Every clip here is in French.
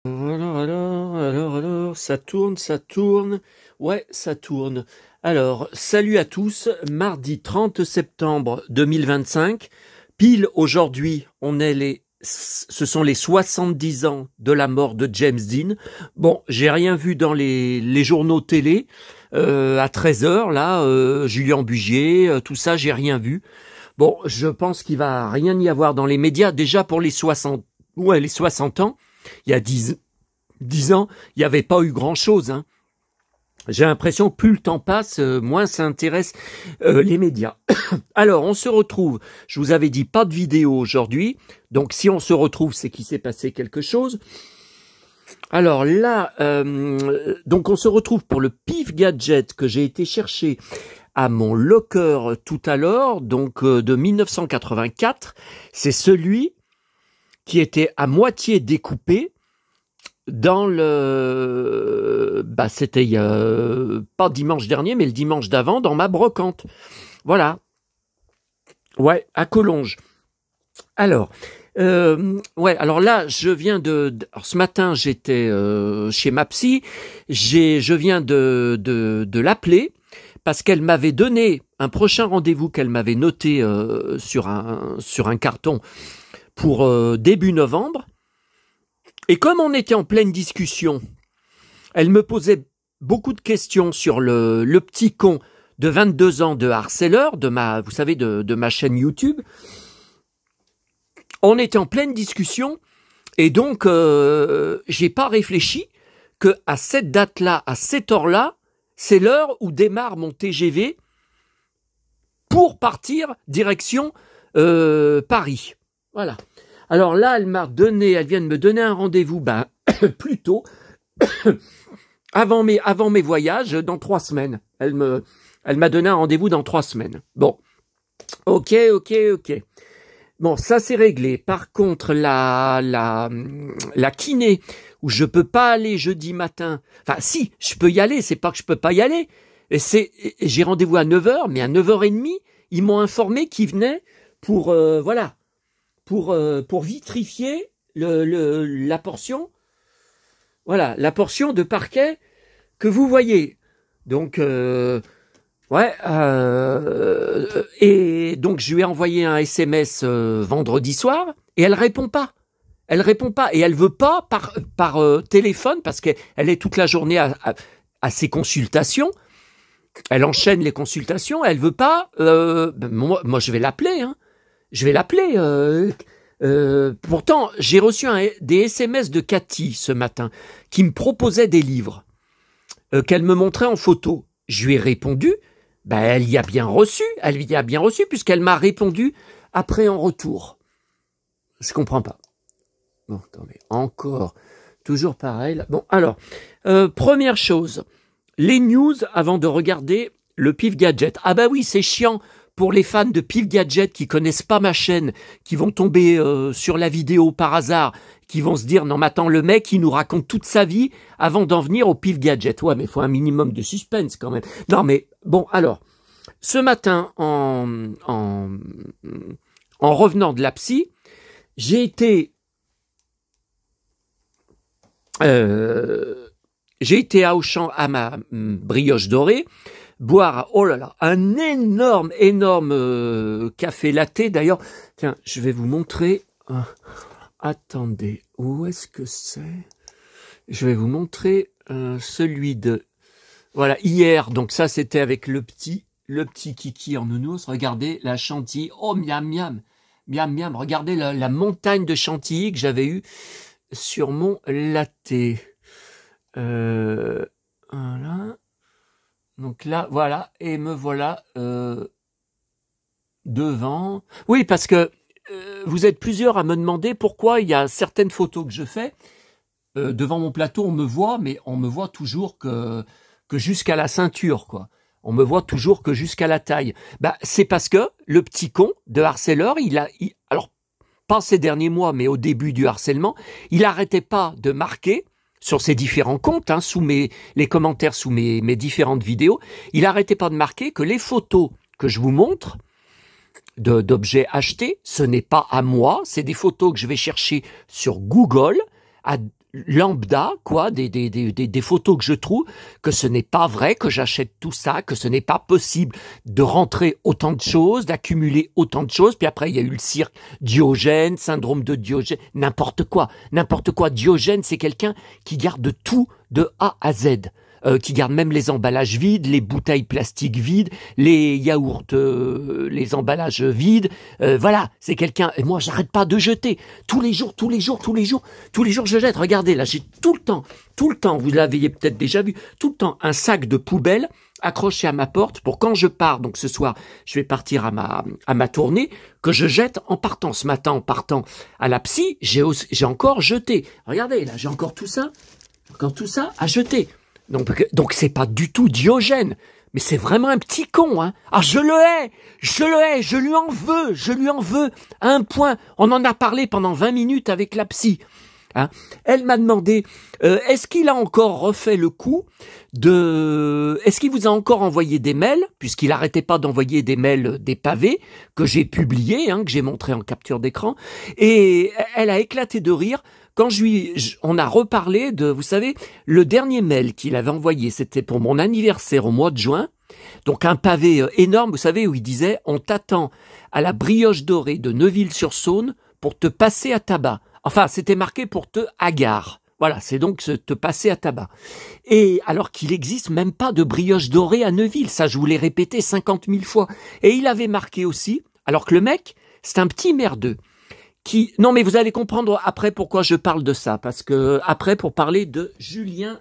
Alors, ça tourne, ça tourne. Ouais, ça tourne. Alors, salut à tous. Mardi 30 septembre 2025. Pile aujourd'hui, ce sont les 70 ans de la mort de James Dean. Bon, j'ai rien vu dans les journaux télé. À 13 h, là, Julien Bugier, tout ça, j'ai rien vu. Bon, je pense qu'il va rien y avoir dans les médias. Déjà pour les 60 ans, il y a 10 ans, il n'y avait pas eu grand-chose. Hein. J'ai l'impression que plus le temps passe, moins ça intéresse les médias. Alors, on se retrouve. Je vous avais dit pas de vidéo aujourd'hui. Donc, si on se retrouve, c'est qu'il s'est passé quelque chose. Alors là, donc on se retrouve pour le pif gadget que j'ai été chercher à mon locker tout à l'heure, donc de 1984. C'est celui qui était à moitié découpé dans le... c'était pas dimanche dernier, mais le dimanche d'avant, dans ma brocante. Voilà. Ouais, à Collonges. Alors... alors là, je viens alors ce matin, j'étais chez ma psy. Je viens de l'appeler parce qu'elle m'avait donné un prochain rendez-vous qu'elle m'avait noté sur un carton pour début novembre. Et comme on était en pleine discussion, elle me posait beaucoup de questions sur le petit con de 22 ans de harceleur, vous savez, de ma chaîne YouTube. On était en pleine discussion et donc j'ai pas réfléchi que à cette date-là, à cette heure-là, c'est l'heure où démarre mon TGV pour partir direction Paris. Voilà. Alors là, elle vient de me donner un rendez-vous, plus tôt, avant mes voyages, dans 3 semaines. Elle m'a donné un rendez-vous dans 3 semaines. Bon, ok. Bon, ça c'est réglé. Par contre, la kiné, où je peux pas aller jeudi matin. Enfin, si, je peux y aller, c'est pas que je peux pas y aller. J'ai rendez-vous à 9 h, mais à 9 h 30, ils m'ont informé qu'ils venaient pour vitrifier la portion. Voilà, la portion de parquet que vous voyez. Donc, et donc je lui ai envoyé un SMS vendredi soir et elle répond pas. Elle répond pas et elle veut pas par téléphone parce qu'elle est toute la journée à ses consultations. Elle enchaîne les consultations. Elle veut pas. Moi je vais l'appeler. Hein. Je vais l'appeler. Pourtant j'ai reçu des SMS de Cathy ce matin qui me proposait des livres qu'elle me montrait en photo. Je lui ai répondu. Elle y a bien reçu puisqu'elle m'a répondu après en retour. Je comprends pas. Bon, attendez, encore, toujours pareil. Là. Bon, alors, première chose, les news avant de regarder le Pif Gadget. Ah oui, c'est chiant pour les fans de Pif Gadget qui connaissent pas ma chaîne, qui vont tomber sur la vidéo par hasard, qui vont se dire, non mais attends, le mec, il nous raconte toute sa vie avant d'en venir au Pif Gadget. Ouais, mais il faut un minimum de suspense quand même. Non mais, bon, alors, ce matin, en revenant de la psy, j'ai été à Auchan, à ma brioche dorée, boire, oh là là, un énorme café latte. D'ailleurs, tiens, je vais vous montrer. Attendez, où est-ce que c'est? Je vais vous montrer celui de... Voilà, hier, donc ça c'était avec le petit kiki en nounours. Regardez la chantilly. Oh, miam, miam. Miam, miam. Regardez la montagne de chantilly que j'avais eue sur mon latte. Voilà. Donc là, voilà. Et me voilà devant. Oui, parce que vous êtes plusieurs à me demander pourquoi il y a certaines photos que je fais. Devant mon plateau, on me voit, mais on me voit toujours que jusqu'à la ceinture, quoi. On me voit toujours que jusqu'à la taille. C'est parce que le petit con de harceleur, alors, pas ces derniers mois, mais au début du harcèlement, il arrêtait pas de marquer sur ses différents comptes, hein, sous les commentaires sous mes différentes vidéos, il arrêtait pas de marquer que les photos que je vous montre d'objets achetés, ce n'est pas à moi, c'est des photos que je vais chercher sur Google, lambda, quoi, des photos que je trouve, que ce n'est pas vrai que j'achète tout ça, que ce n'est pas possible de rentrer autant de choses, d'accumuler autant de choses. Puis après, il y a eu le cirque Diogène, syndrome de Diogène, n'importe quoi, n'importe quoi. Diogène, c'est quelqu'un qui garde tout de A à Z. Qui garde même les emballages vides, les bouteilles plastiques vides, les yaourts, les emballages vides. Voilà, c'est quelqu'un. Et moi, j'arrête pas de jeter. Tous les jours, je jette. Regardez, là, j'ai tout le temps, vous l'avez peut-être déjà vu, tout le temps un sac de poubelle accroché à ma porte pour quand je pars. Donc ce soir, je vais partir à ma tournée, que je jette en partant. Ce matin, en partant à la psy, j'ai encore jeté. Regardez, là, j'ai encore tout ça à jeter. Donc c'est pas du tout Diogène, mais c'est vraiment un petit con, hein. Ah, je le hais, je lui en veux, à un point. On en a parlé pendant 20 minutes avec la psy. Hein. Elle m'a demandé, est-ce qu'il a encore refait le coup est-ce qu'il vous a encore envoyé des mails, puisqu'il arrêtait pas d'envoyer des mails, des pavés, que j'ai publiés, hein, que j'ai montré en capture d'écran, et elle a éclaté de rire. Quand on a reparlé de, vous savez, le dernier mail qu'il avait envoyé, c'était pour mon anniversaire au mois de juin. Donc un pavé énorme, vous savez, où il disait « On t'attend à la Brioche Dorée de Neuville-sur-Saône pour te passer à tabac ». Enfin, c'était marqué pour te hagard. Voilà, c'est donc te passer à tabac. Et alors qu'il n'existe même pas de Brioche Dorée à Neuville, ça je vous l'ai répété 50 000 fois. Et il avait marqué aussi, alors que le mec, c'est un petit merdeux. Non, mais vous allez comprendre après pourquoi je parle de ça, parce que après pour parler de Julien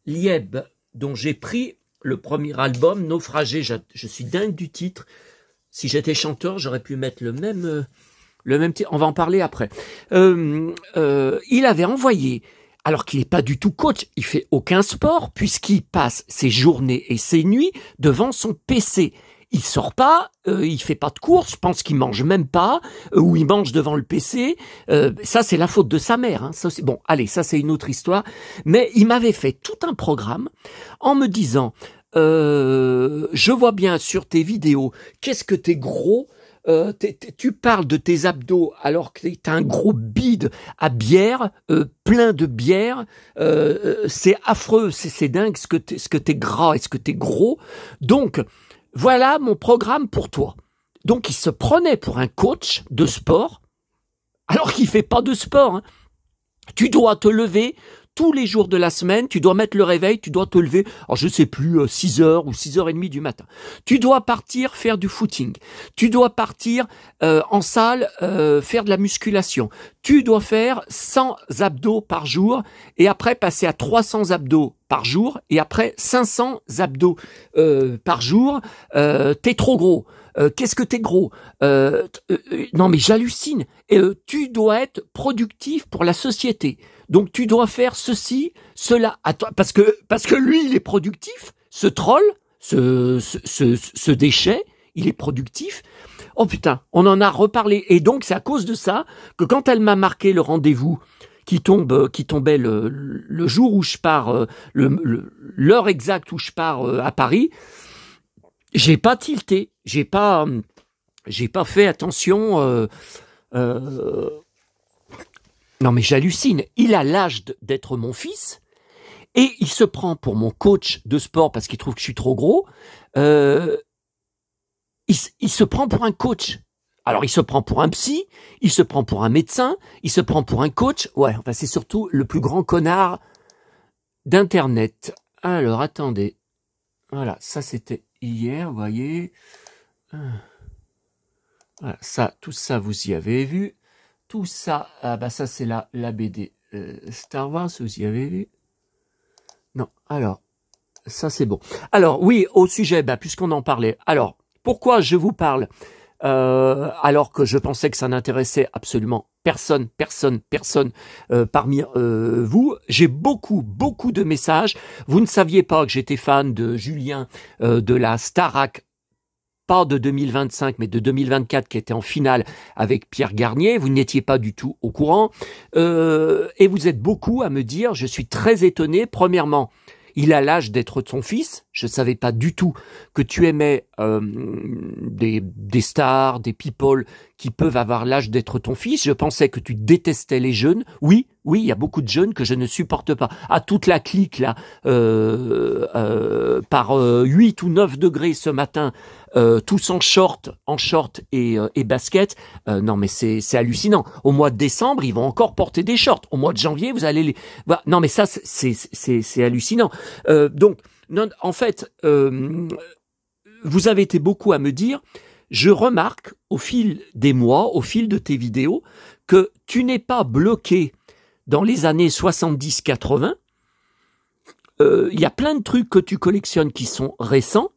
Lieb, dont j'ai pris le premier album, Naufragé, je suis dingue du titre. Si j'étais chanteur, j'aurais pu mettre le même titre. On va en parler après. Il avait envoyé, alors qu'il n'est pas du tout coach, il fait aucun sport, puisqu'il passe ses journées et ses nuits devant son PC. Il sort pas, il fait pas de course, je pense qu'il mange même pas, ou il mange devant le PC. Ça, c'est la faute de sa mère. Hein. Ça, bon, allez, ça c'est une autre histoire. Mais il m'avait fait tout un programme en me disant, je vois bien sur tes vidéos, qu'est-ce que t'es gros. Tu parles de tes abdos alors que t'as un gros bide à bière, plein de bière. C'est affreux, c'est dingue ce que t'es gras et ce que t'es gros. Donc voilà mon programme pour toi. Donc il se prenait pour un coach de sport, alors qu'il fait pas de sport. Hein. Tu dois te lever tous les jours de la semaine, tu dois mettre le réveil, tu dois te lever, alors je sais plus, 6h ou 6h30 du matin. Tu dois partir faire du footing. Tu dois partir en salle faire de la musculation. Tu dois faire 100 abdos par jour et après passer à 300 abdos par jour et après 500 abdos par jour. T'es trop gros. Qu'est-ce que t'es gros? Non mais j'hallucine. Tu dois être productif pour la société. Donc tu dois faire ceci, cela. Attends, parce que lui il est productif. Ce troll, ce déchet, il est productif. Oh putain, on en a reparlé. Et donc c'est à cause de ça que quand elle m'a marqué le rendez-vous qui tombait le jour où je pars, l'heure exacte où je pars à Paris, j'ai pas tilté, j'ai pas fait attention. Non mais j'hallucine. Il a l'âge d'être mon fils et il se prend pour mon coach de sport parce qu'il trouve que je suis trop gros. Il se prend pour un coach. Alors il se prend pour un psy, il se prend pour un médecin, il se prend pour un coach. Ouais, enfin c'est surtout le plus grand connard d'internet. Alors attendez. Voilà, ça c'était hier, vous voyez. Voilà, ça, tout ça vous y avez vu. Tout ça, ça c'est la BD Star Wars, vous y avez vu? Non, alors, ça c'est bon. Alors, oui, au sujet, puisqu'on en parlait. Alors, pourquoi je vous parle alors que je pensais que ça n'intéressait absolument personne parmi vous. J'ai beaucoup de messages. Vous ne saviez pas que j'étais fan de Julien de la Starac, pas de 2025, mais de 2024, qui était en finale avec Pierre Garnier. Vous n'étiez pas du tout au courant. Et vous êtes beaucoup à me dire, je suis très étonné. Premièrement, il a l'âge d'être son fils. Je ne savais pas du tout que tu aimais des stars, des people qui peuvent avoir l'âge d'être ton fils. Je pensais que tu détestais les jeunes. Oui, il y a beaucoup de jeunes que je ne supporte pas. Ah, toute la clique là, par 8 ou 9 degrés ce matin, tous en short et basket. Non, mais c'est hallucinant. Au mois de décembre, ils vont encore porter des shorts. Au mois de janvier, vous allez les... Voilà. Non, mais ça, c'est hallucinant. Donc, non, en fait, vous avez été beaucoup à me dire, je remarque au fil des mois, au fil de tes vidéos, que tu n'es pas bloqué dans les années 70-80. Il y a plein de trucs que tu collectionnes qui sont récents,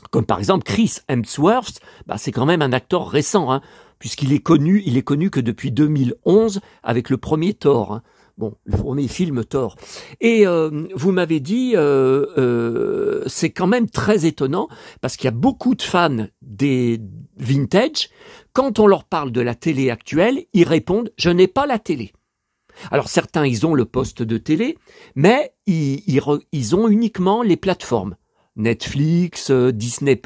comme par exemple Chris Hemsworth, c'est quand même un acteur récent, hein, puisqu'il est connu que depuis 2011 avec le premier Thor. Hein. Bon, le premier film Thor. Et vous m'avez dit, c'est quand même très étonnant, parce qu'il y a beaucoup de fans des vintage. Quand on leur parle de la télé actuelle, ils répondent « je n'ai pas la télé ». Alors certains, ils ont le poste de télé, mais ils ont uniquement les plateformes. Netflix, Disney+,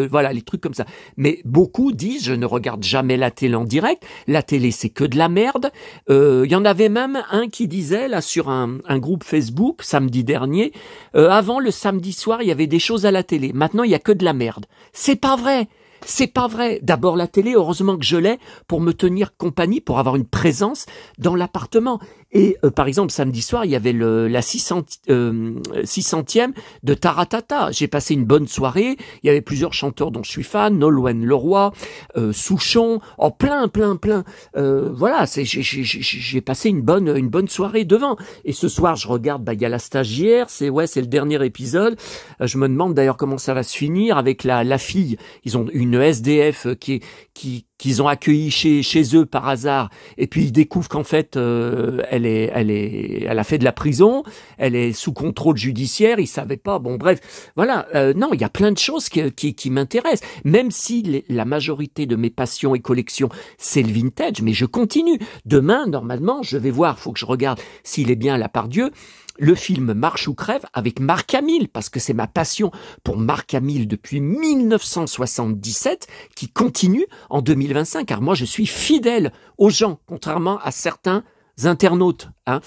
voilà, les trucs comme ça. Mais beaucoup disent, je ne regarde jamais la télé en direct, la télé c'est que de la merde. Il y en avait même un qui disait, là, sur un groupe Facebook, samedi dernier, avant le samedi soir, il y avait des choses à la télé. Maintenant, il y a que de la merde. C'est pas vrai. C'est pas vrai. D'abord la télé, heureusement que je l'ai pour me tenir compagnie, pour avoir une présence dans l'appartement. Et par exemple, samedi soir, il y avait la 600e de Taratata. J'ai passé une bonne soirée. Il y avait plusieurs chanteurs dont je suis fan, Nolwenn Leroy, Souchon, plein. Voilà, j'ai passé une bonne soirée devant. Et ce soir, je regarde, il y a la stagiaire. C'est le dernier épisode. Je me demande d'ailleurs comment ça va se finir avec la fille. Ils ont une SDF qu'ils ont accueilli chez eux par hasard, et puis ils découvrent qu'en fait elle a fait de la prison, elle est sous contrôle judiciaire, ils savaient pas. Bon bref, voilà. Non, il y a plein de choses qui m'intéressent, même si la majorité de mes passions et collections c'est le vintage, mais je continue. Demain, normalement, je vais voir, faut que je regarde s'il est bien à la Pardieu, le film Marche ou crève avec Marc Hamill, parce que c'est ma passion pour Marc Hamill depuis 1977 qui continue en 2025, car moi je suis fidèle aux gens, contrairement à certains internautes. Hein.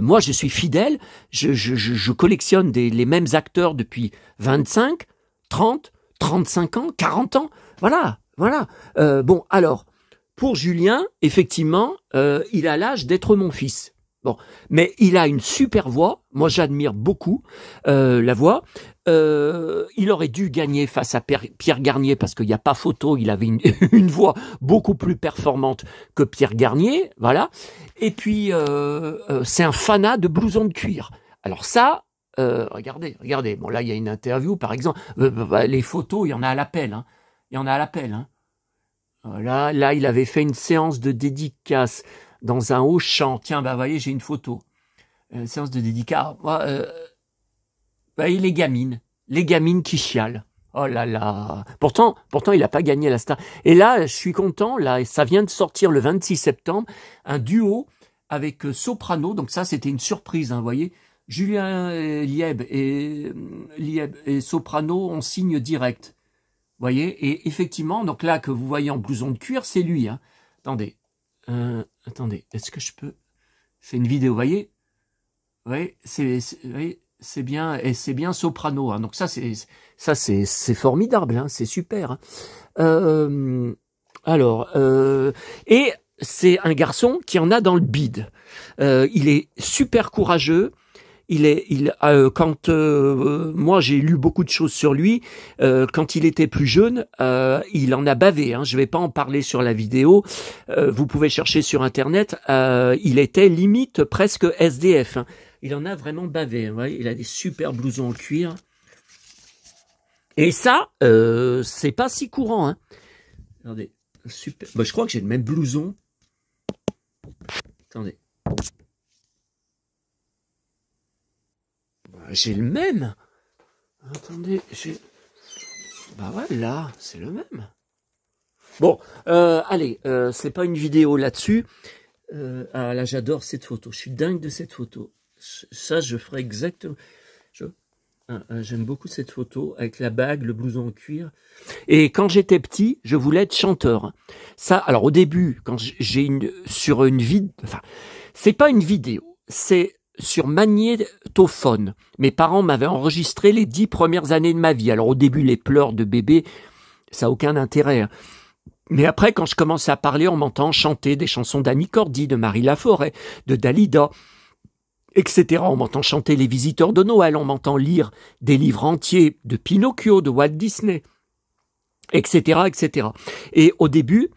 Moi je suis fidèle, je collectionne les mêmes acteurs depuis 25, 30, 35 ans, 40 ans. Voilà. Bon, alors, pour Julien, effectivement, il a l'âge d'être mon fils. Bon, mais il a une super voix. Moi, j'admire beaucoup la voix. Il aurait dû gagner face à Pierre Garnier parce qu'il n'y a pas photo. Il avait une voix beaucoup plus performante que Pierre Garnier. Voilà. Et puis, c'est un fanat de blouson de cuir. Alors ça, regardez. Bon, là, il y a une interview, par exemple. Les photos, il y en a à l'appel. Hein. Il y en a à l'appel. Hein. Là, il avait fait une séance de dédicace dans un Auchan. Tiens, vous voyez, j'ai une photo. Séance de dédicace. Les gamines qui chialent. Oh là là. Pourtant, il n'a pas gagné la star. Et là, je suis content, là, ça vient de sortir le 26 septembre, un duo avec Soprano. Donc ça, c'était une surprise, hein, vous voyez. Julien Lieb et Soprano, on signe direct. Vous voyez. Et effectivement, donc là, que vous voyez en blouson de cuir, c'est lui. Hein. Attendez, est-ce que je peux... C'est une vidéo, vous voyez. Oui, c'est bien, et c'est bien Soprano. Hein. Donc ça, c'est formidable, hein, c'est super. Hein. Et c'est un garçon qui en a dans le bide. Il est super courageux. Quand moi j'ai lu beaucoup de choses sur lui, quand il était plus jeune, il en a bavé. Hein, je vais pas en parler sur la vidéo. Vous pouvez chercher sur internet. Il était limite presque SDF. Hein. Il en a vraiment bavé. Hein, il a des super blousons en cuir. Et ça, c'est pas si courant. Hein. Regardez, super. Je crois que j'ai le même blouson. Attendez. J'ai le même. Attendez, voilà, c'est le même. Bon, allez, c'est pas une vidéo là-dessus. Là, j'adore cette photo. Je suis dingue de cette photo. Ça, je ferai exactement... J'aime beaucoup cette photo avec la bague, le blouson en cuir. Et quand j'étais petit, je voulais être chanteur. Ça, alors au début, quand sur une vidéo, enfin, c'est pas une vidéo, c'est sur magnétophone. Mes parents m'avaient enregistré les 10 premières années de ma vie. Alors au début, les pleurs de bébé, ça n'a aucun intérêt, hein. Mais après, quand je commençais à parler, on m'entend chanter des chansons d'Annie Cordy, de Marie Laforêt, de Dalida, etc. On m'entend chanter Les Visiteurs de Noël, on m'entend lire des livres entiers de Pinocchio, de Walt Disney, etc., etc. Et au début,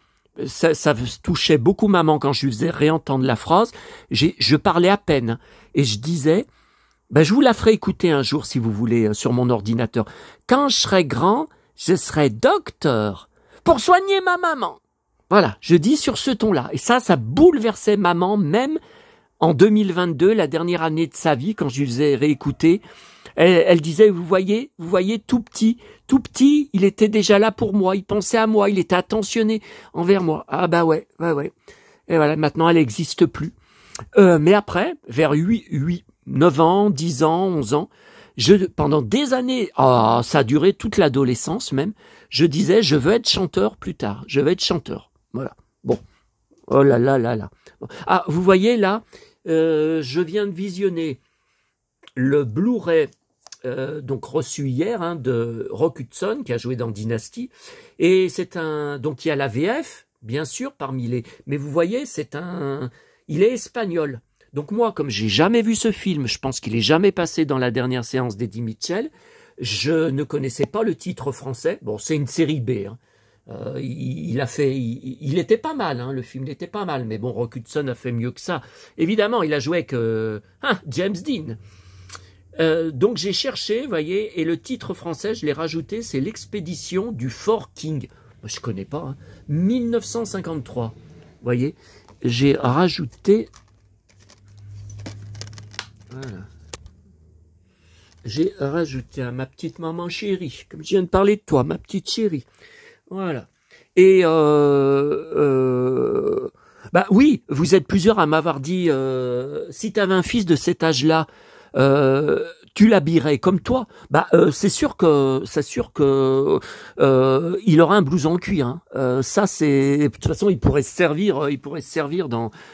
ça touchait beaucoup maman quand je lui faisais réentendre la phrase. Je parlais à peine et je disais, je vous la ferai écouter un jour si vous voulez sur mon ordinateur. Quand je serai grand, je serai docteur pour soigner ma maman. Voilà, je dis sur ce ton-là. Et ça bouleversait maman, même en 2022, la dernière année de sa vie, quand je lui faisais réécouter. Elle disait, vous voyez, tout petit, il était déjà là pour moi, il pensait à moi, il était attentionné envers moi. Ah bah ouais. Et voilà, maintenant elle n'existe plus. Mais après, vers 9 ans, 10 ans, 11 ans, pendant des années, ça a duré toute l'adolescence même, je disais, je veux être chanteur plus tard, je veux être chanteur. Voilà. Bon. Oh là là là là. Ah, vous voyez là, je viens de visionner le Blu-ray donc reçu hier de Rock Hudson qui a joué dans Dynasty, et donc il y a la VF bien sûr parmi les, mais vous voyez il est espagnol. Donc moi, comme j'ai jamais vu ce film, je pense qu'il est jamais passé dans la dernière séance d'Eddie Mitchell, je ne connaissais pas le titre français. Bon, c'est une série B, hein. Il était pas mal, hein, le film était pas mal, mais bon, Rock Hudson a fait mieux que ça. Évidemment, il a joué avec James Dean. Donc j'ai cherché, vous voyez, et le titre français, je l'ai rajouté, c'est L'expédition du Fort King. Moi, je connais pas, hein. 1953. Vous voyez, j'ai rajouté. Voilà. J'ai rajouté à ma petite maman chérie, comme je viens de parler de toi, ma petite chérie. Voilà. Et oui, vous êtes plusieurs à m'avoir dit, si tu avais un fils de cet âge-là, tu l'habillerais comme toi. C'est sûr que il aura un blouson en cuir, hein. Ça c'est, de toute façon, il pourrait se servir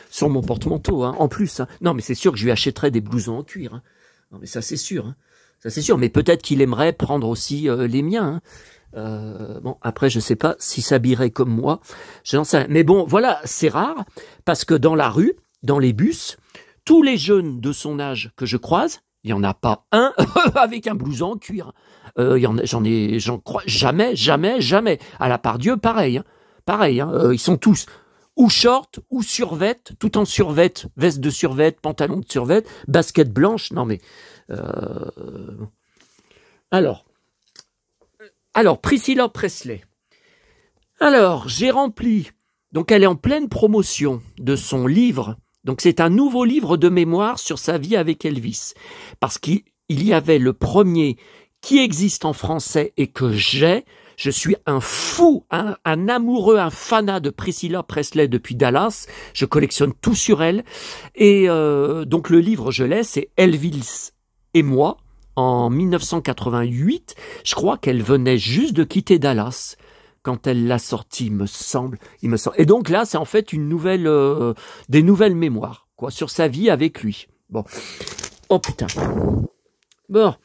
sur mon porte-manteau, hein, en plus, hein. Non, mais c'est sûr que je lui achèterais des blousons en cuir, hein. Non, mais ça c'est sûr, hein. Ça c'est sûr. Mais peut-être qu'il aimerait prendre aussi les miens, hein. Bon, après, je sais pas s'il s'habillerait comme moi, je n'en sais rien. Mais bon, voilà, c'est rare, parce que dans la rue, dans les bus, tous les jeunes de son âge que je croise, il n'y en a pas un avec un blouson en cuir. J'en crois jamais. À la Pardieu, pareil, hein. Pareil, hein. Ils sont tous ou short, ou survêt, tout en survêt, veste de survêt, pantalon de survêt, basket blanche. Non mais... Alors, Priscilla Presley. Alors, j'ai rempli, donc elle est en pleine promotion de son livre, donc c'est un nouveau livre de mémoire sur sa vie avec Elvis, parce qu'il y avait le premier qui existe en français et que je suis un fou, un amoureux, un fanat de Priscilla Presley depuis Dallas, je collectionne tout sur elle, et donc le livre je l'ai, c'est Elvis et moi, en 1988, je crois qu'elle venait juste de quitter Dallas quand elle l'a sorti, il me semble. Et donc là, c'est en fait des nouvelles mémoires, quoi, sur sa vie avec lui. Bon. Oh putain. Bon.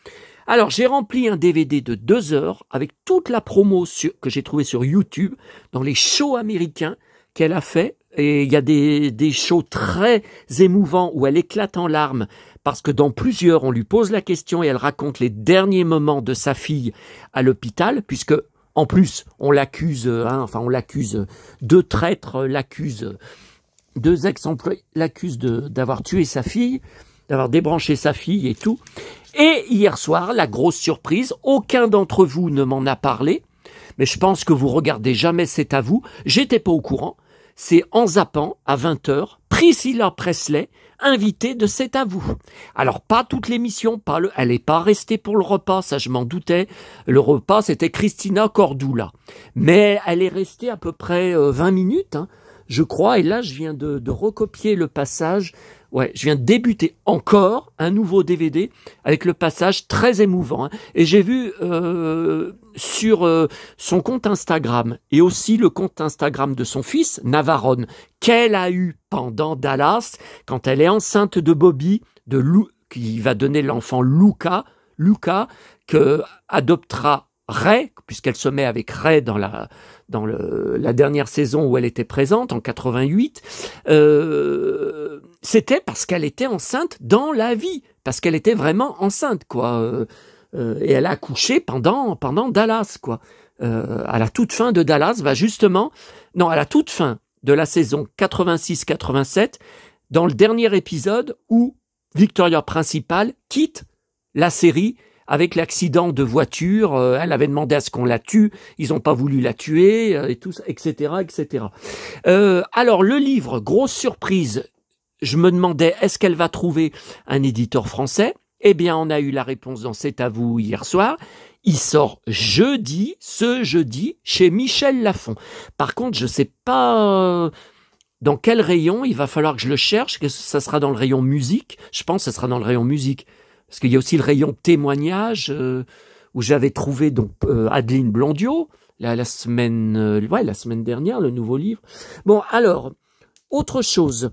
Alors, j'ai rempli un DVD de 2 heures avec toute la promo que j'ai trouvée sur YouTube dans les shows américains qu'elle a fait. Et il y a des shows très émouvants où elle éclate en larmes parce que dans plusieurs, on lui pose la question et elle raconte les derniers moments de sa fille à l'hôpital, puisque en plus, on l'accuse, deux traîtres l'accusent, 2 ex-employés l'accusent d'avoir tué sa fille, d'avoir débranché sa fille et tout. Et hier soir, la grosse surprise, aucun d'entre vous ne m'en a parlé, mais je pense que vous regardez jamais C'est à vous, j'étais pas au courant. C'est en zappant, à 20h, Priscilla Presley, invitée de C'est à vous. Alors, pas toute l'émission, elle n'est pas restée pour le repas, ça je m'en doutais. Le repas, c'était Christina Cordula. Mais elle est restée à peu près 20 minutes, hein, je crois. Et là, je viens de recopier le passage Ouais, je viens de débuter encore un nouveau DVD avec le passage très émouvant. Hein. Et j'ai vu sur son compte Instagram et aussi le compte Instagram de son fils, Navarone, qu'elle a eu pendant Dallas, quand elle est enceinte de Bobby, qui va donner l'enfant Luca, que adoptera Ray, puisqu'elle se met avec Ray dans la dernière saison où elle était présente, en 88, c'était parce qu'elle était enceinte dans la vie, parce qu'elle était vraiment enceinte, quoi. Et elle a accouché pendant Dallas, quoi. À la toute fin de Dallas, à la toute fin de la saison 86-87, dans le dernier épisode où Victoria Principal quitte la série avec l'accident de voiture, elle avait demandé à ce qu'on la tue, ils n'ont pas voulu la tuer, et tout ça, etc., etc. Alors, le livre, grosse surprise, je me demandais, est-ce qu'elle va trouver un éditeur français? Eh bien, on a eu la réponse dans C'est à vous hier soir. Il sort ce jeudi, chez Michel Lafon. Par contre, je ne sais pas dans quel rayon, il va falloir que je le cherche, que ça sera dans le rayon musique. Je pense que ça sera dans le rayon musique. Parce qu'il y a aussi le rayon témoignage où j'avais trouvé donc Adeline Blondiot la semaine dernière, le nouveau livre. Bon, alors, autre chose.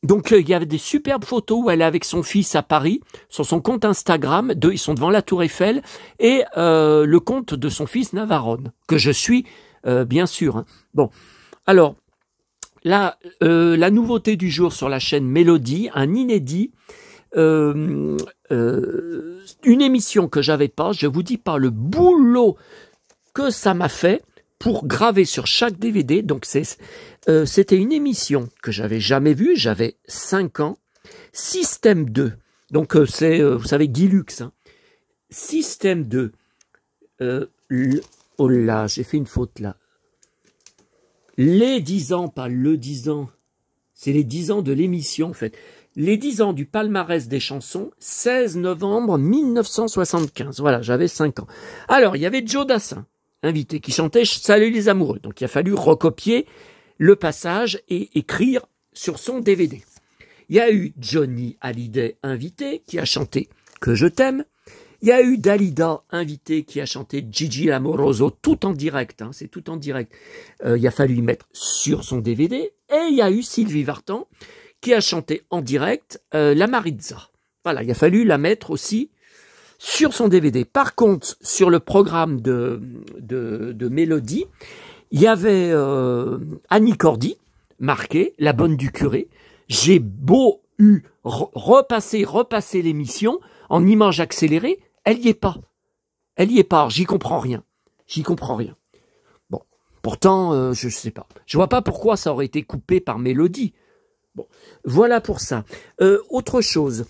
Donc, il y avait des superbes photos où elle est avec son fils à Paris, sur son compte Instagram. Ils sont devant la Tour Eiffel et le compte de son fils Navarone, que je suis, bien sûr. Hein. Bon, alors, là, la nouveauté du jour sur la chaîne Mélodie, un inédit, une émission que j'avais pas, je vous dis pas le boulot que ça m'a fait pour graver sur chaque DVD. Donc c'était une émission que j'avais jamais vue, j'avais 5 ans, Système 2. Donc c'est, vous savez, Guy Lux. Hein. Système 2. Oh là, j'ai fait une faute là. Les 10 ans, pas le 10 ans. C'est les 10 ans de l'émission en fait. Les 10 ans du palmarès des chansons, 16 novembre 1975. Voilà, j'avais 5 ans. Alors, il y avait Joe Dassin, invité, qui chantait « Salut les amoureux ». Donc, il a fallu recopier le passage et écrire sur son DVD. Il y a eu Johnny Hallyday, invité, qui a chanté « Que je t'aime ». Il y a eu Dalida, invité, qui a chanté Gigi Lamoroso, tout en direct, hein, c'est tout en direct. Il a fallu y mettre sur son DVD. Et il y a eu Sylvie Vartan, qui a chanté en direct La Maritza. Voilà, il a fallu la mettre aussi sur son DVD. Par contre, sur le programme de Mélodie, il y avait Annie Cordy, marquée, la bonne du curé. J'ai beau repasser l'émission en image accélérée, elle y est pas. Elle y est pas, j'y comprends rien. Bon, pourtant, je sais pas. Je vois pas pourquoi ça aurait été coupé par Mélodie. Bon, voilà pour ça. Autre chose.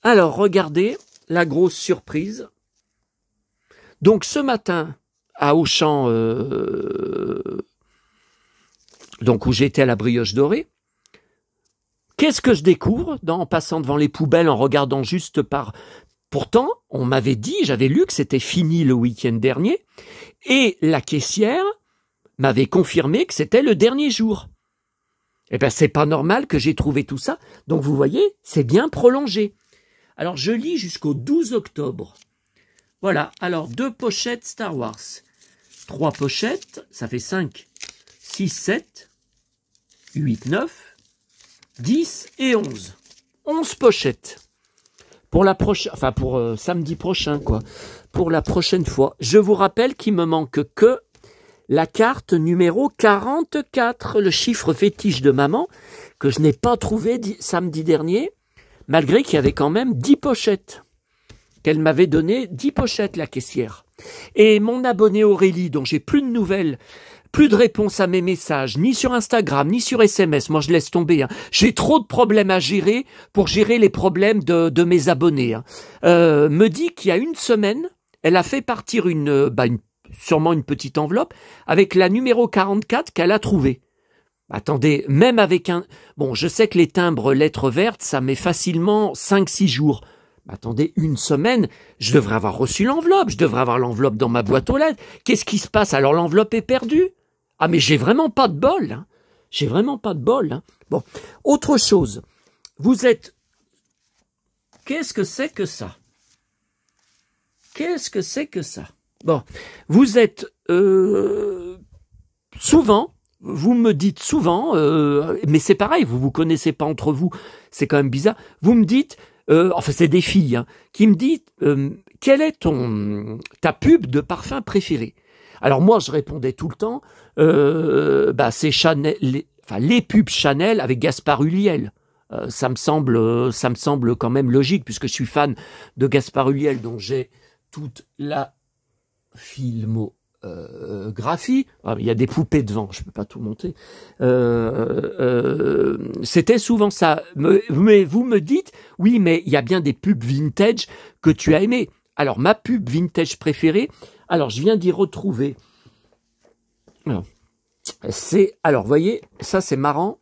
Alors, regardez la grosse surprise. Donc, ce matin, à Auchan, donc où j'étais à la Brioche Dorée, qu'est-ce que je découvre en passant devant les poubelles, en regardant juste par... Pourtant, on m'avait dit, j'avais lu que c'était fini le week-end dernier, et la caissière m'avait confirmé que c'était le dernier jour. Eh bien, c'est pas normal que j'ai trouvé tout ça. Donc, vous voyez, c'est bien prolongé. Alors, je lis jusqu'au 12 octobre. Voilà. Alors, 2 pochettes Star Wars. 3 pochettes, ça fait 5, 6, 7, 8, 9, 10 et 11. 11 pochettes. Pour la prochaine, enfin, pour samedi prochain, quoi. Pour la prochaine fois. Je vous rappelle qu'il me manque que la carte numéro 44, le chiffre fétiche de maman, que je n'ai pas trouvé samedi dernier, malgré qu'il y avait quand même 10 pochettes. Qu'elle m'avait donné 10 pochettes, la caissière. Et mon abonné Aurélie, dont j'ai plus de nouvelles, plus de réponses à mes messages, ni sur Instagram, ni sur SMS, moi je laisse tomber. Hein. J'ai trop de problèmes à gérer pour gérer les problèmes de mes abonnés. Hein. Me dit qu'il y a une semaine, elle a fait partir sûrement une petite enveloppe, avec la numéro 44 qu'elle a trouvée. Attendez, même avec un... Bon, je sais que les timbres lettres vertes, ça met facilement 5-6 jours. Attendez, une semaine, je devrais avoir reçu l'enveloppe, je devrais avoir l'enveloppe dans ma boîte aux lettres. Qu'est-ce qui se passe? Alors l'enveloppe est perdue? Ah mais j'ai vraiment pas de bol. Hein. J'ai vraiment pas de bol. Hein. Bon, autre chose. vous êtes... Qu'est-ce que c'est que ça? Qu'est-ce que c'est que ça? Bon, vous êtes souvent, vous me dites souvent, mais c'est pareil, vous vous connaissez pas entre vous, c'est quand même bizarre, vous me dites, enfin c'est des filles, hein, qui me disent, quelle est ta pub de parfum préférée? Alors moi je répondais tout le temps, c'est Chanel, les pubs Chanel avec Gaspard Ulliel. Ça me semble quand même logique puisque je suis fan de Gaspard Ulliel, dont j'ai toute la filmographie. Il y a des poupées devant, je peux pas tout monter. C'était souvent ça. Mais vous me dites, oui, mais il y a bien des pubs vintage que tu as aimées. Alors ma pub vintage préférée, alors je viens d'y retrouver. Alors, vous voyez, ça c'est marrant.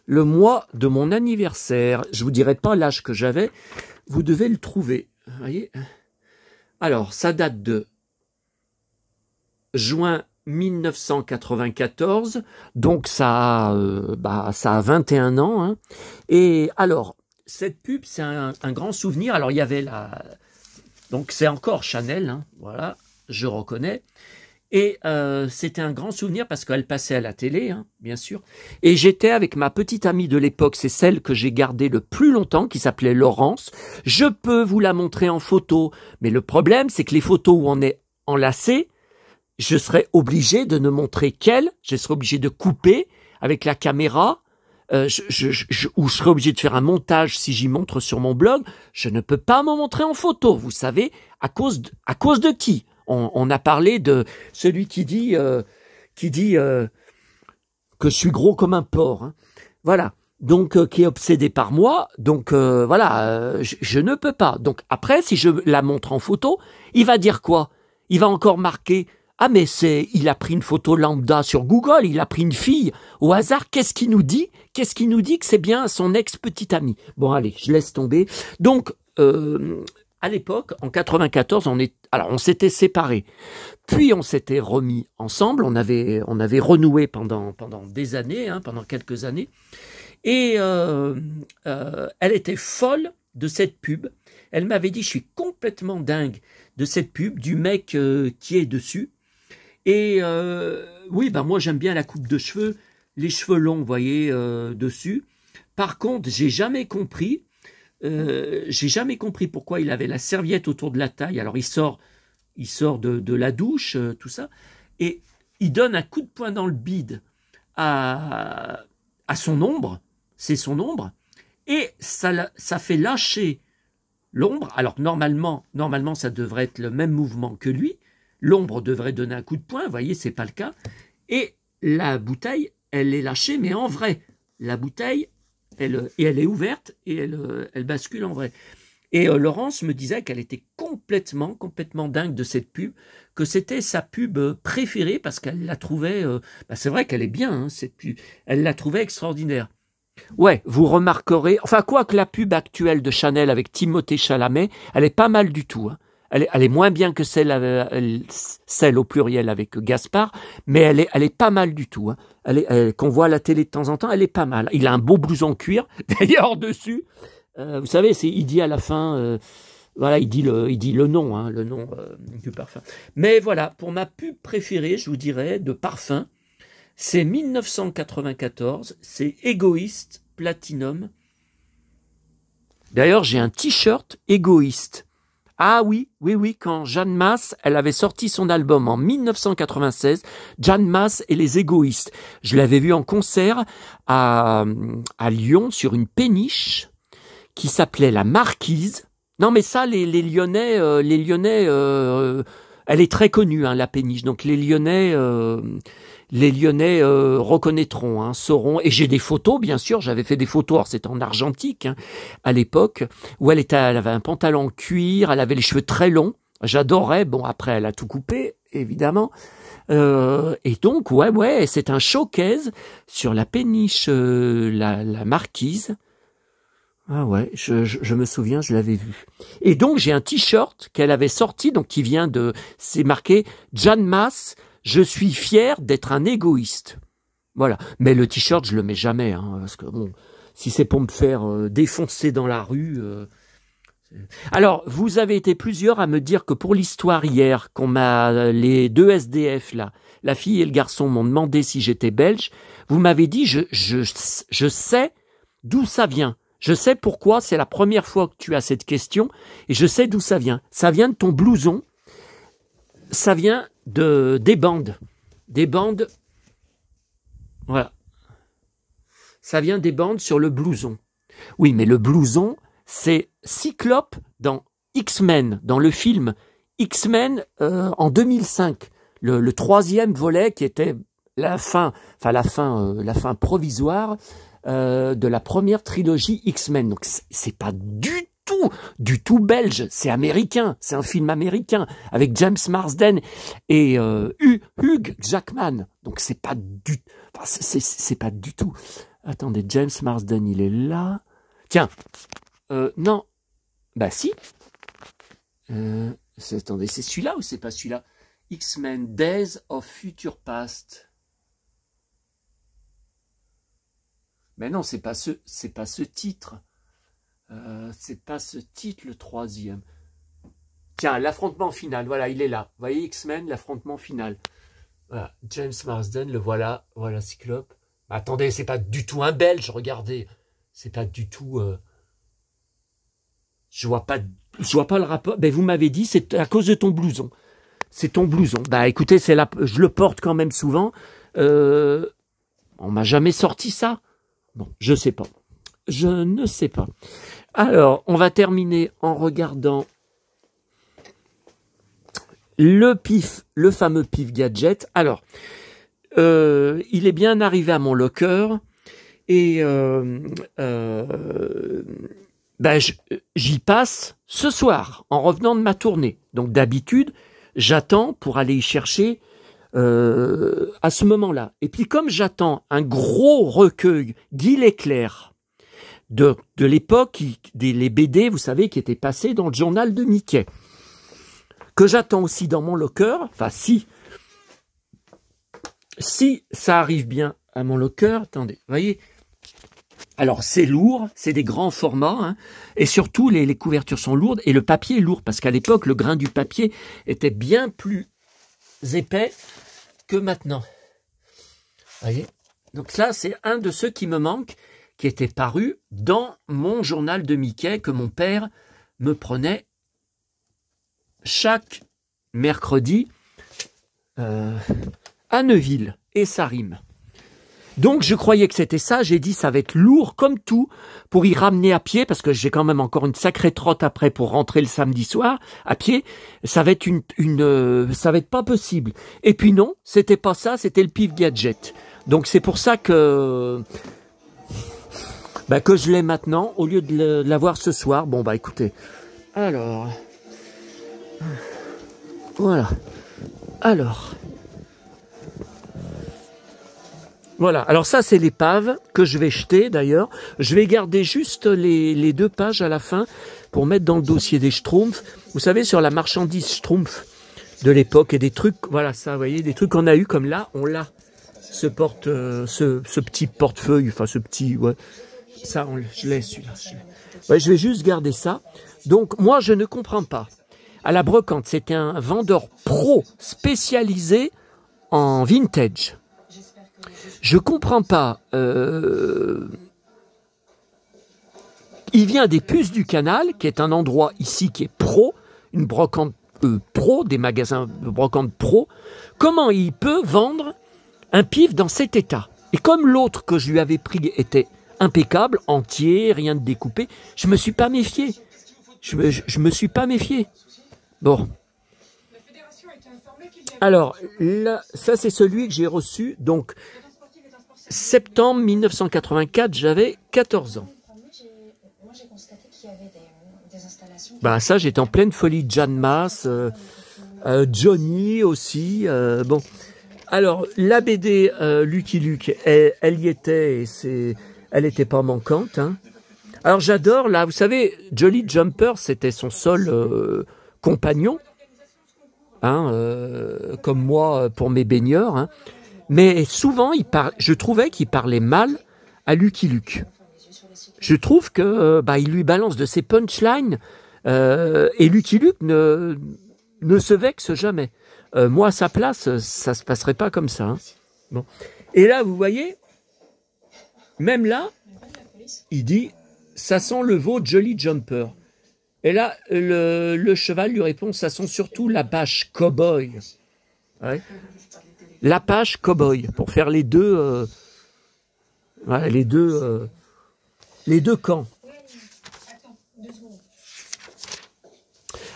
Le mois de mon anniversaire, je vous dirai pas l'âge que j'avais, vous devez le trouver. Vous voyez? Alors, ça date de juin 1994, donc ça a 21 ans. Hein. Et alors, cette pub, c'est un grand souvenir. Alors, il y avait donc c'est encore Chanel, hein, voilà, je reconnais. Et c'était un grand souvenir parce qu'elle passait à la télé, hein, bien sûr. Et j'étais avec ma petite amie de l'époque, c'est celle que j'ai gardée le plus longtemps, qui s'appelait Laurence. Je peux vous la montrer en photo, mais le problème, c'est que les photos où on est enlacé, je serais obligé de ne montrer qu'elle, je serais obligé de couper avec la caméra, ou je serais obligé de faire un montage si j'y montre sur mon blog. Je ne peux pas m'en montrer en photo, vous savez, à cause de qui? On a parlé de celui qui dit que je suis gros comme un porc. Hein. Voilà. Donc, qui est obsédé par moi. Donc, voilà, je ne peux pas. Donc, après, si je la montre en photo, il va dire quoi? Il va encore marquer, ah, mais il a pris une photo lambda sur Google, il a pris une fille au hasard. Qu'est-ce qu'il nous dit? Qu'est-ce qu'il nous dit que c'est bien son ex-petite amie? Bon, allez, je laisse tomber. Donc, à l'époque, en 94, on s'était séparés. Puis on s'était remis ensemble. On avait renoué pendant des années, hein, pendant quelques années. Et elle était folle de cette pub. Elle m'avait dit, je suis complètement dingue de cette pub, du mec qui est dessus. Et oui, moi j'aime bien la coupe de cheveux, les cheveux longs, vous voyez, dessus. Par contre, j'ai jamais compris pourquoi il avait la serviette autour de la taille. Alors il sort de la douche, tout ça, et il donne un coup de poing dans le bide à son ombre, c'est son ombre, et ça fait lâcher l'ombre. Alors normalement ça devrait être le même mouvement que lui, l'ombre devrait donner un coup de poing, vous voyez, c'est pas le cas, et la bouteille, elle est lâchée, mais en vrai, la bouteille, elle est ouverte et elle bascule en vrai. Et Laurence me disait qu'elle était complètement dingue de cette pub, que c'était sa pub préférée parce qu'elle la trouvait, c'est vrai qu'elle est bien, hein, cette pub, elle la trouvait extraordinaire. Ouais, vous remarquerez, enfin quoi que la pub actuelle de Chanel avec Timothée Chalamet, elle est pas mal du tout, hein. Elle est moins bien que celle au pluriel avec Gaspard, mais elle est pas mal du tout. Hein. Qu'on voit à la télé de temps en temps, elle est pas mal. Il a un beau blouson cuir, d'ailleurs dessus. Vous savez, il dit à la fin, voilà, il dit le nom, hein, le nom du parfum. Mais voilà, pour ma pub préférée, je vous dirais, de parfum, c'est 1994, c'est Égoïste Platinum. D'ailleurs, j'ai un t-shirt Égoïste. Ah oui, quand Jeanne Masse, elle avait sorti son album en 1996, Jeanne Masse et les Égoïstes. Je l'avais vu en concert à Lyon sur une péniche qui s'appelait La Marquise. Non mais ça, les Lyonnais, elle est très connue, hein, la péniche. Donc les Lyonnais reconnaîtront, hein, sauront. Et j'ai des photos, bien sûr. J'avais fait des photos. Alors c'était en argentique, hein, à l'époque, où elle avait un pantalon en cuir, elle avait les cheveux très longs. J'adorais. Bon, après, elle a tout coupé, évidemment. Et donc, ouais, c'est un showcase sur la péniche, la Marquise. Ah ouais, je me souviens, je l'avais vu. Et donc, j'ai un t-shirt qu'elle avait sorti, donc qui vient c'est marqué Jeanne Masse, je suis fier d'être un égoïste. Voilà. Mais le t-shirt, je le mets jamais, hein, parce que bon, si c'est pour me faire défoncer dans la rue. Alors, vous avez été plusieurs à me dire que pour l'histoire hier, les deux SDF là, la fille et le garçon m'ont demandé si j'étais belge. Vous m'avez dit, je sais d'où ça vient. Je sais pourquoi, c'est la première fois que tu as cette question, et je sais d'où ça vient. Ça vient de ton blouson, ça vient des bandes. Des bandes, voilà. Ça vient des bandes sur le blouson. Oui, mais le blouson, c'est Cyclope dans X-Men, dans le film X-Men en 2005. Le troisième volet qui était la fin provisoire de la première trilogie X-Men. Donc c'est pas du tout belge, c'est américain, c'est un film américain avec James Marsden et Hugh Jackman. Donc c'est pas du tout. Attendez, James Marsden, il est là. Tiens, non, bah si. Attendez, c'est celui-là ou c'est pas celui-là? X-Men Days of Future Past. Mais non, c'est pas ce titre. C'est pas ce titre, le troisième. Tiens, l'affrontement final, voilà, il est là. Vous voyez, X-Men, l'affrontement final. Voilà, James Marsden, le voilà, voilà Cyclope. Mais attendez, c'est pas du tout un Belge, regardez. C'est pas du tout... Je vois pas le rapport. Ben, vous m'avez dit, c'est à cause de ton blouson. C'est ton blouson. Bah écoutez, je le porte quand même souvent. On m'a jamais sorti ça. Bon, je sais pas. Je ne sais pas. Alors, on va terminer en regardant le fameux pif gadget. Alors, il est bien arrivé à mon locker et j'y passe ce soir en revenant de ma tournée. Donc d'habitude, j'attends pour aller y chercher à ce moment-là. Et puis comme j'attends un gros recueil Guy Leclerc de l'époque, les BD, vous savez, qui étaient passés dans le journal de Mickey, que j'attends aussi dans mon locker, enfin si ça arrive bien à mon locker, attendez, vous voyez, alors c'est lourd, c'est des grands formats, hein, et surtout les couvertures sont lourdes, et le papier est lourd, parce qu'à l'époque, le grain du papier était bien plus épais que maintenant. Vous voyez? Donc là, c'est un de ceux qui me manquent, qui était paru dans mon journal de Mickey, que mon père me prenait chaque mercredi à Neuville, et ça rime. Donc je croyais que c'était ça, j'ai dit ça va être lourd comme tout pour y ramener à pied, parce que j'ai quand même encore une sacrée trotte après pour rentrer le samedi soir à pied, ça va être ça va être pas possible. Et puis non, c'était pas ça, c'était le pif gadget. Donc c'est pour ça que je l'ai maintenant au lieu de l'avoir ce soir. Bon bah écoutez, alors voilà, voilà, alors ça c'est l'épave que je vais jeter d'ailleurs. Je vais garder juste les 2 pages à la fin pour mettre dans le dossier des Schtroumpfs. Vous savez, sur la marchandise Schtroumpf de l'époque et des trucs, voilà ça, vous voyez, des trucs qu'on a eu comme là, on l'a. Ce petit portefeuille, enfin ce petit, ouais, ça je l'ai celui-là. Ouais, je vais juste garder ça. Donc moi je ne comprends pas. À la brocante, c'était un vendeur pro spécialisé en vintage. Je comprends pas. Il vient des Puces du Canal, qui est un endroit ici qui est pro, une brocante pro, des magasins de brocante pro. Comment il peut vendre un pif dans cet état? Et comme l'autre que je lui avais pris était impeccable, entier, rien de découpé, je me suis pas méfié. Je me suis pas méfié. Bon. Alors, là, ça c'est celui que j'ai reçu, donc septembre 1984, j'avais 14 ans. Ben ça, j'étais en pleine folie de Jeanne Masse, Johnny aussi, bon. Alors, la BD Lucky Luke, elle y était, et elle était pas manquante, hein. Alors j'adore, là, vous savez, Jolly Jumper, c'était son seul compagnon, hein, comme moi pour mes baigneurs, hein. Mais souvent, je trouvais qu'il parlait mal à Lucky Luke. je trouve que il lui balance de ses punchlines et Lucky Luke ne se vexe jamais. Moi, à sa place, ça se passerait pas comme ça. Hein. Bon. Et là, vous voyez, même là, il dit « ça sent le veau Jolly Jumper ». Et là, le cheval lui répond « ça sent surtout l'Apache Cowboy ouais. ». L'Apache Cowboy, pour faire les deux, les deux camps.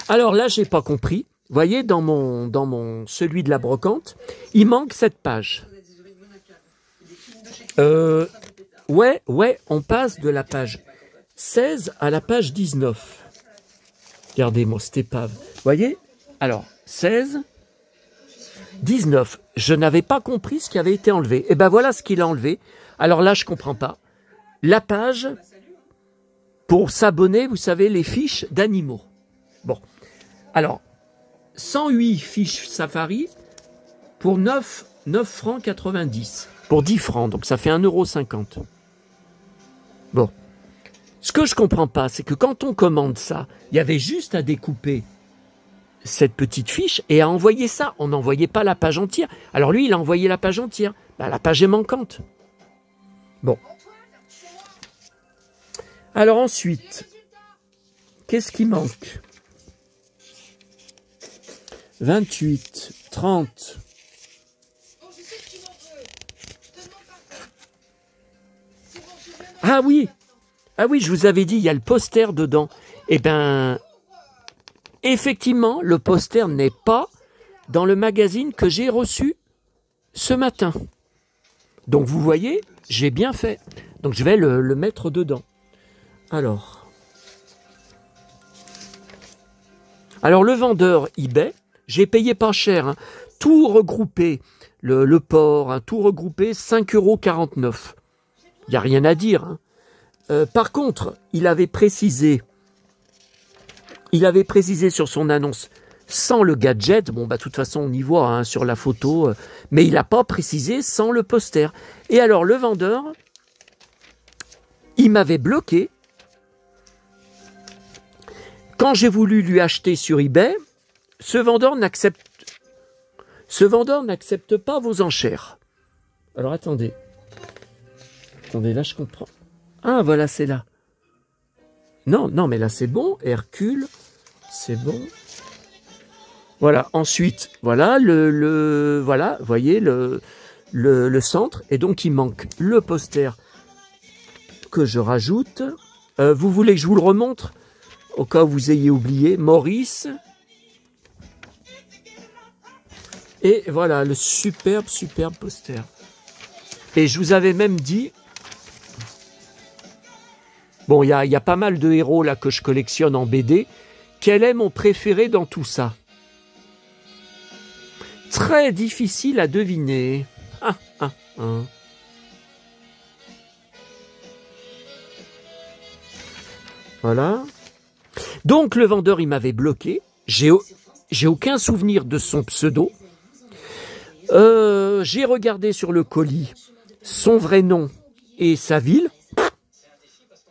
Alors là, j'ai pas compris. Vous voyez, dans celui de la brocante, il manque cette page. Ouais, on passe de la page 16 à la page 19. Regardez-moi cette épave. Vous voyez? Alors, 16, 19. Je n'avais pas compris ce qui avait été enlevé. Et ben voilà ce qu'il a enlevé. Alors là, je comprends pas. La page pour s'abonner, vous savez, les fiches d'animaux. Bon. Alors, 108 fiches Safari pour 9 francs 90. Pour 10 francs, donc ça fait 1,50 €. Bon. Ce que je comprends pas, c'est que quand on commande ça, il y avait juste à découper cette petite fiche et à envoyer ça. On n'envoyait pas la page entière. Alors lui, il a envoyé la page entière. La page est manquante. Bon. Alors ensuite, qu'est-ce qui manque? 28, 30. Ah oui, je vous avais dit, il y a le poster dedans. Eh bien, effectivement, le poster n'est pas dans le magazine que j'ai reçu ce matin. Donc vous voyez, j'ai bien fait. Donc je vais le mettre dedans. Alors le vendeur eBay, j'ai payé pas cher. Hein, tout regroupé, le port, hein, tout regroupé, 5,49 €. Il n'y a rien à dire. Hein. Par contre, il avait précisé sur son annonce sans le gadget. Bon, de toute façon, on y voit hein, sur la photo. Mais il n'a pas précisé sans le poster. Et alors, le vendeur, il m'avait bloqué. Quand j'ai voulu lui acheter sur eBay, ce vendeur n'accepte pas vos enchères. Alors, attendez, là, je comprends. Ah, voilà, c'est là. Non, mais là, c'est bon. Hercule, c'est bon. Voilà, ensuite, voilà, voilà, vous voyez, le centre. Et donc, il manque le poster que je rajoute. Vous voulez que je vous le remontre? Au cas où vous ayez oublié. Maurice. Et voilà, le superbe poster. Et je vous avais même dit... Bon, il y a pas mal de héros là que je collectionne en BD. Quel est mon préféré dans tout ça? Très difficile à deviner. Voilà. Donc le vendeur, il m'avait bloqué. J'ai aucun souvenir de son pseudo. J'ai regardé sur le colis son vrai nom et sa ville.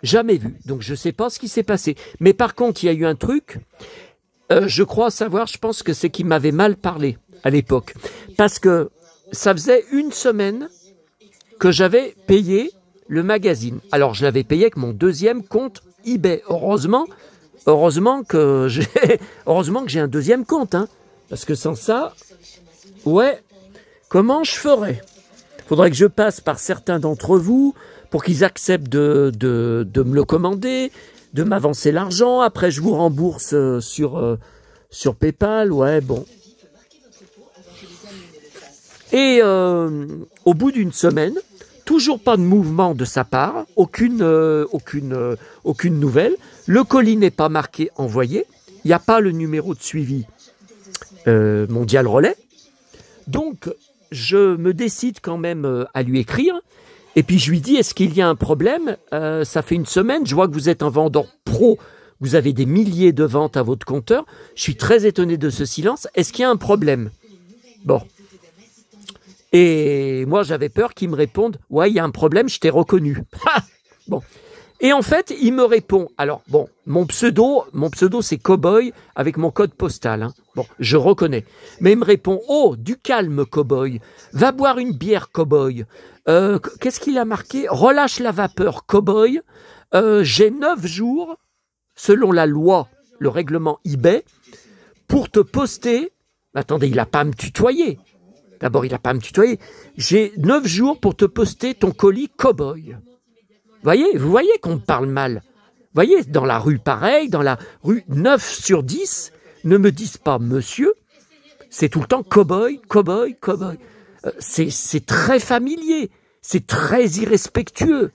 Jamais vu. Donc je ne sais pas ce qui s'est passé. Mais par contre, il y a eu un truc. Je crois savoir, je pense que c'est qu'il m'avait mal parlé à l'époque. Parce que ça faisait une semaine que j'avais payé le magazine. Alors je l'avais payé avec mon deuxième compte eBay. Heureusement que j'ai un deuxième compte. Hein. Parce que sans ça, ouais, comment je ferais? Faudrait que je passe par certains d'entre vous pour qu'ils acceptent de me le commander, de m'avancer l'argent. Après, je vous rembourse sur PayPal. Ouais, bon. Et au bout d'une semaine, toujours pas de mouvement de sa part, aucune nouvelle. Le colis n'est pas marqué envoyé. Il n'y a pas le numéro de suivi Mondial Relais. Donc, je me décide quand même à lui écrire. Et puis je lui dis, est-ce qu'il y a un problème? Ça fait une semaine, je vois que vous êtes un vendeur pro, vous avez des milliers de ventes à votre compteur. Je suis très étonné de ce silence. Est-ce qu'il y a un problème? Bon. Et moi, j'avais peur qu'il me réponde, ouais, il y a un problème, je t'ai reconnu. Bon. Et en fait, il me répond, alors bon, mon pseudo c'est Cowboy avec mon code postal. Hein. Bon, je reconnais. Mais il me répond, oh, du calme, Cowboy. Va boire une bière, Cowboy. Qu'est-ce qu'il a marqué? Relâche la vapeur, Cowboy. J'ai 9 jours, selon la loi, le règlement eBay, pour te poster. Attendez, il n'a pas à me tutoyer. D'abord, il n'a pas à me tutoyer. J'ai 9 jours pour te poster ton colis, Cowboy. Vous voyez qu'on me parle mal. Vous voyez, dans la rue, pareil, dans la rue 9 sur 10, ne me disent pas monsieur, c'est tout le temps Cowboy, Cowboy, Cowboy. C'est très familier, c'est très irrespectueux.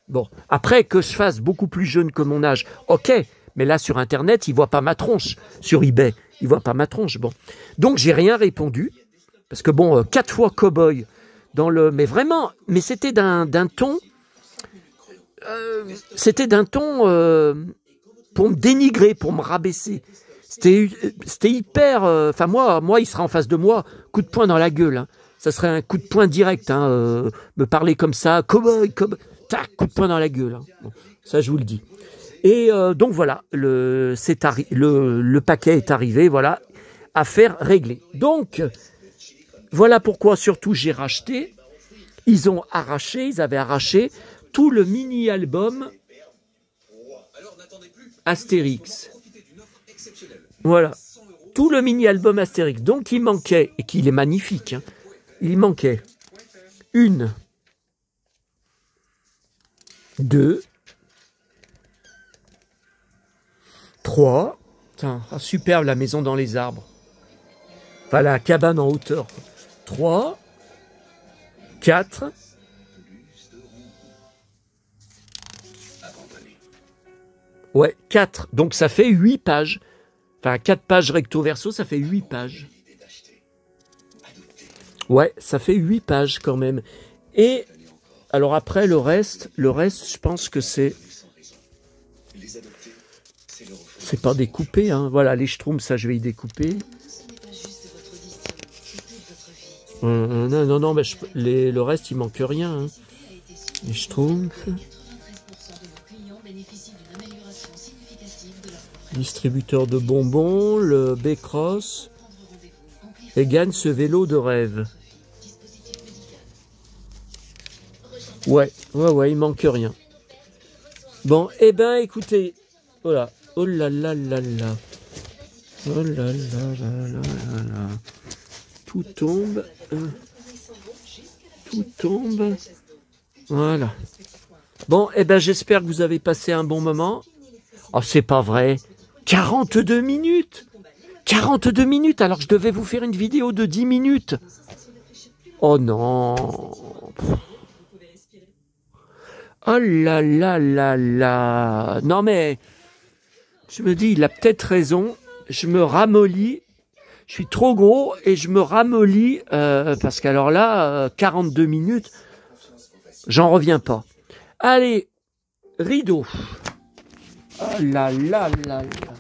Bon, après que je fasse beaucoup plus jeune que mon âge, ok, mais là sur Internet, ils voient pas ma tronche. Sur eBay, ils voient pas ma tronche. Bon, donc j'ai rien répondu, parce que bon, 4 fois Cowboy, mais vraiment, mais c'était d'un ton... pour me dénigrer, pour me rabaisser. C'était hyper... Enfin, moi, il sera en face de moi, coup de poing dans la gueule. Hein. Ça serait un coup de poing direct. Hein, me parler comme ça, Cowboy, tac, coup de poing dans la gueule. Hein. Bon, ça, je vous le dis. Et donc, voilà, le paquet est arrivé, voilà, affaire réglée. Donc, voilà pourquoi, surtout, j'ai racheté. Ils avaient arraché tout le mini-album Astérix. Voilà. Tout le mini-album Astérix. Donc, il manquait, et qu'il est magnifique, hein, il manquait 1, 2, 3. Putain, superbe la maison dans les arbres. Enfin, la cabane en hauteur. 3, 4, ouais, 4. Donc ça fait 8 pages. Enfin, 4 pages recto verso, ça fait 8 pages. Ouais, ça fait 8 pages quand même. Et alors après, le reste, je pense que c'est pas découpé. Hein. Voilà, les schtroumpfs, ça, je vais y découper. Non, mais le reste, il manque rien. Hein. Les schtroumpfs. Distributeur de bonbons, le B-Cross. Et gagne ce vélo de rêve. Ouais, il manque rien. Bon, eh ben, écoutez, voilà. Oh là là là là. Oh là là là là là. Tout tombe. Tout tombe. Voilà. Bon, eh ben, j'espère que vous avez passé un bon moment. Oh, c'est pas vrai. 42 minutes. 42 minutes, alors que je devais vous faire une vidéo de 10 minutes. Oh non. Oh là là là là. Non mais, je me dis, il a peut-être raison. Je me ramollis. Je suis trop gros et je me ramollis parce qu'alors là, 42 minutes, j'en reviens pas. Allez, rideau. Oh là là là là.